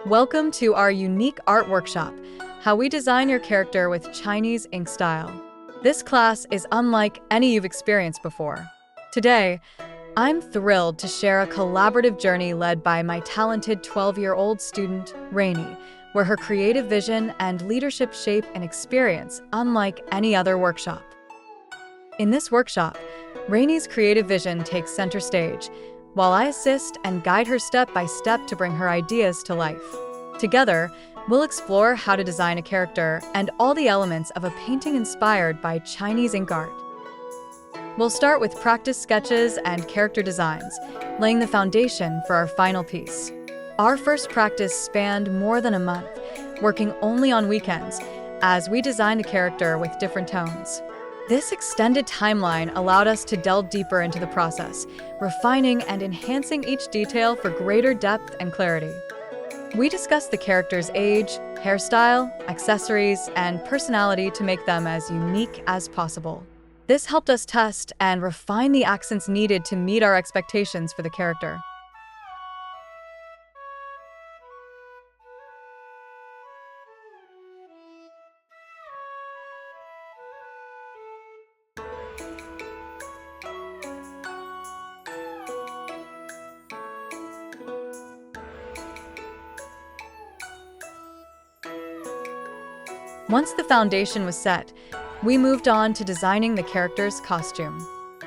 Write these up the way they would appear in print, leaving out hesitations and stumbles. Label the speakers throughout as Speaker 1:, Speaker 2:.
Speaker 1: Welcome to our unique art workshop, How We Design Your Character with Chinese Ink Style. This class is unlike any you've experienced before. Today, I'm thrilled to share a collaborative journey led by my talented 12-year-old student, Rainie, where her creative vision and leadership shape an experience unlike any other workshop. In this workshop, Rainie's creative vision takes center stage, while I assist and guide her step by step to bring her ideas to life. Together, we'll explore how to design a character and all the elements of a painting inspired by Chinese ink art. We'll start with practice sketches and character designs, laying the foundation for our final piece. Our first practice spanned more than a month, working only on weekends, as we designed the character with different tones. This extended timeline allowed us to delve deeper into the process, refining and enhancing each detail for greater depth and clarity. We discussed the character's age, hairstyle, accessories, and personality to make them as unique as possible. This helped us test and refine the accents needed to meet our expectations for the character. Once the foundation was set, we moved on to designing the character's costume.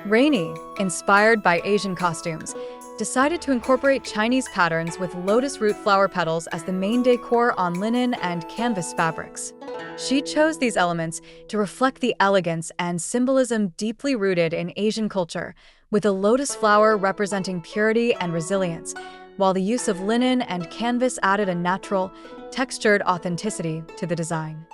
Speaker 1: Rainie, inspired by Asian costumes, decided to incorporate Chinese patterns with lotus root flower petals as the main decor on linen and canvas fabrics. She chose these elements to reflect the elegance and symbolism deeply rooted in Asian culture, with a lotus flower representing purity and resilience, while the use of linen and canvas added a natural, textured authenticity to the design.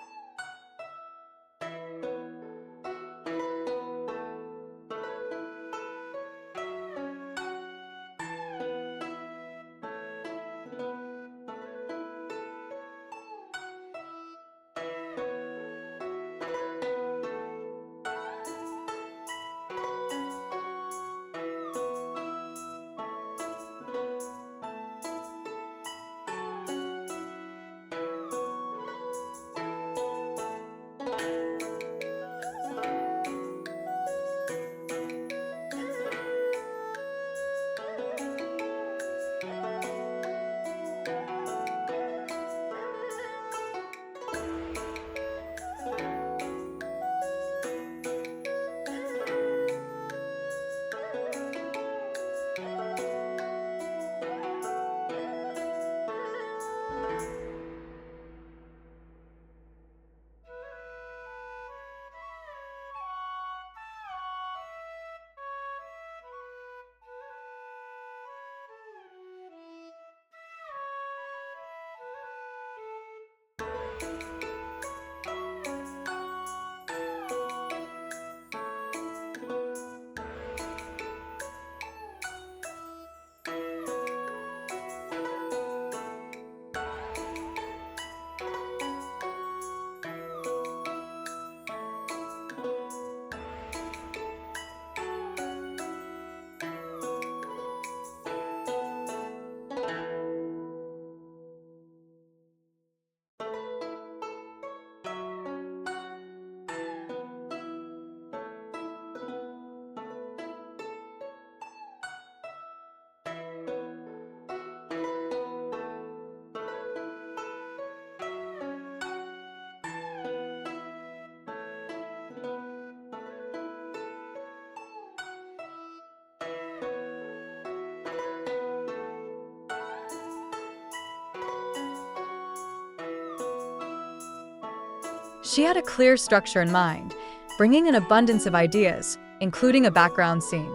Speaker 1: She had a clear structure in mind, bringing an abundance of ideas, including a background scene.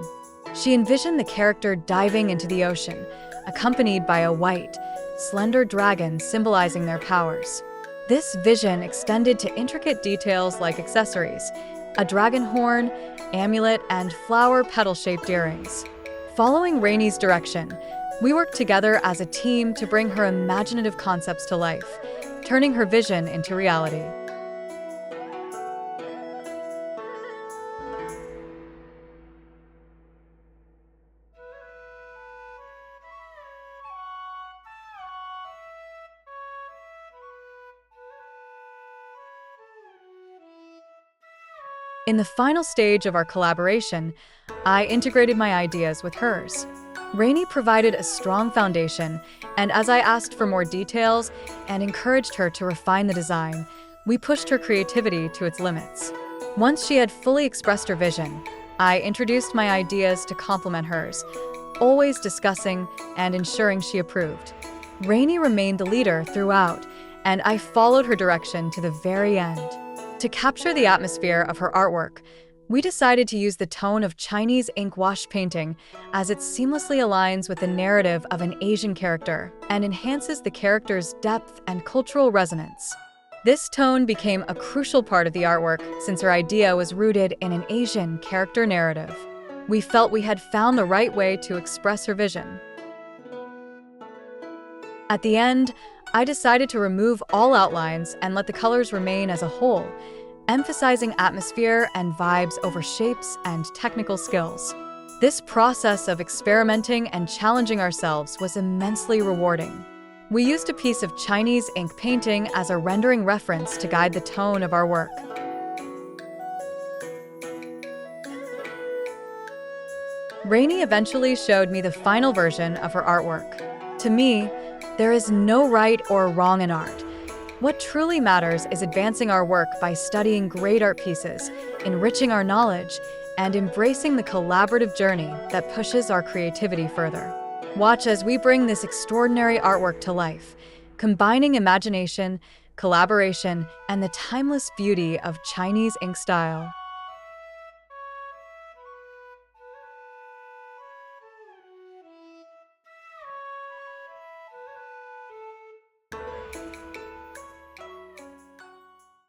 Speaker 1: She envisioned the character diving into the ocean, accompanied by a white, slender dragon symbolizing their powers. This vision extended to intricate details like accessories, a dragon horn, amulet, and flower petal-shaped earrings. Following Rainie's direction, we worked together as a team to bring her imaginative concepts to life, turning her vision into reality. In the final stage of our collaboration, I integrated my ideas with hers. Rainie provided a strong foundation, and as I asked for more details and encouraged her to refine the design, we pushed her creativity to its limits. Once she had fully expressed her vision, I introduced my ideas to complement hers, always discussing and ensuring she approved. Rainie remained the leader throughout, and I followed her direction to the very end. To capture the atmosphere of her artwork, we decided to use the tone of Chinese ink wash painting, as it seamlessly aligns with the narrative of an Asian character and enhances the character's depth and cultural resonance. This tone became a crucial part of the artwork since her idea was rooted in an Asian character narrative. We felt we had found the right way to express her vision. At the end, I decided to remove all outlines and let the colors remain as a whole, emphasizing atmosphere and vibes over shapes and technical skills. This process of experimenting and challenging ourselves was immensely rewarding. We used a piece of Chinese ink painting as a rendering reference to guide the tone of our work. Rainie eventually showed me the final version of her artwork. To me, there is no right or wrong in art. What truly matters is advancing our work by studying great art pieces, enriching our knowledge, and embracing the collaborative journey that pushes our creativity further. Watch as we bring this extraordinary artwork to life, combining imagination, collaboration, and the timeless beauty of Chinese ink style.